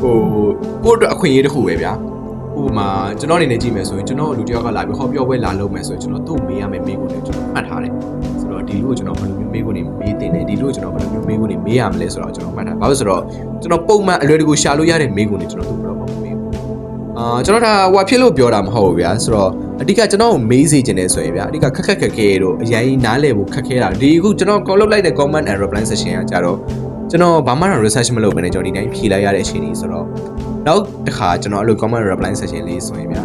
ကိုယ့်အတွက်အခွင့်အရေးတစ်ခုပဲဗျာဥပမာကျွန်တော်အနေနဲ့ကြည့်မယ်ဆိုရင်ကျွန်တော်လူတစ်ယောက်ကလာပြီးဟောပြောပွဲလာလုပ်မယ်ဆိုရင်ကျွန်တော်သူ့မေးရမယ့်မေးခွန်းတွေကျွန်တော်မှတ်ထားတယ်ဆိုတော့ဒီလူကိုကျွန်တော်ဘယ်လိုမျိုးမေးခွန်းတွေမေးတင်တယ်ဒီလူကိုကျွန်တော်ဘယ်လိုမျိုးမေးခွန်းတွေမေးရမလဲဆိုတော့ကျွန်တော်မှတ်ထားဘာလို့ဆိုတော့ကျွန်တော်ပုံမှန်အလွယ်တကူရှာလို့ရတဲ့မေးခွန်းတွေကျွန်တော်သူ့ဘယ်တော့မှမမေးဘူးကျွန်တော်ဒါဟိုဖြစ်လို့ပြောတာမဟုတ်ဘူးဗျာဆိုတော့အဓိကကျွန်တော်မေးစေချင်တယ်ဆိုရင်ဗျာအဓိကခက်ခဲတို့အရင်နားလည်ဖို့ခက်ခဲတာဒီအခုကျွန်တော် call လုပ်လိုက်တဲ့ comment and reply section ကကြတော့ကျွန်တော်ဘာမှတော့ research မလုပ်ဘဲနဲ့ကျွန်တော်ဒီတိုင်းဖြေလိုက်ရတဲ့အခြေအနေဆိုတော့နောက်တစ်ခါကျွန်တော်အဲ့လို comment reply section လေးဆိုရင်ဗျာ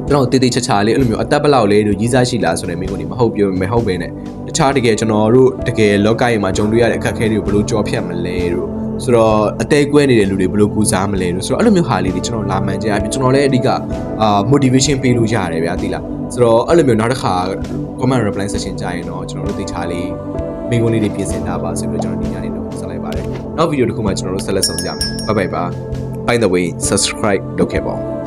ကျွန်တော်တေးသေးချာချာလေးအဲ့လိုမျိုးအသက်ဘလောက်လေးတို့ကြီးစားရှိလားဆိုတဲ့မိကုန်းဒီမဟုတ်ပြောမဟုတ်ပဲနဲ့တခြားတကယ်ကျွန်တော်တို့တကယ်လောကကြီးမှာကြုံတွေ့ရတဲ့အခက်အခဲတွေကိုဘယ်လိုကြော်ဖြတ်မလဲတို့ဆိုတော့အသေးကွဲနေတဲ့လူတွေဘယ်လိုကူစားမလဲလို့ဆိုတော့အဲ့လိုမျိုးဟာလေးတွေကျွန်တော်လာမှန်ကြရပြီကျွန်တော်လည်းအဓိကmotivation ပေးလို့ရတယ်ဗျာသိလားဆိုတော့အဲ့လိုမျိုးနောက်တစ်ခါ comment reply section ကြာရင်တော့ကျွန်တော်တို့တေချာလေးမိကုန်းလေးတွေပြင်ဆင်တာပါဆိုပြီးတော့ကျွန်တော်ဒီညနေတော့ဆက်လိုက်ပါတယ်နောက်ဗီဒီယိုတစ်ခုမှကျွန်တော်တို့ဆက်လက်ဆောင်ကြမယ်bye bye ပါ by the way subscribe လုပ်ခဲ့ပါဦး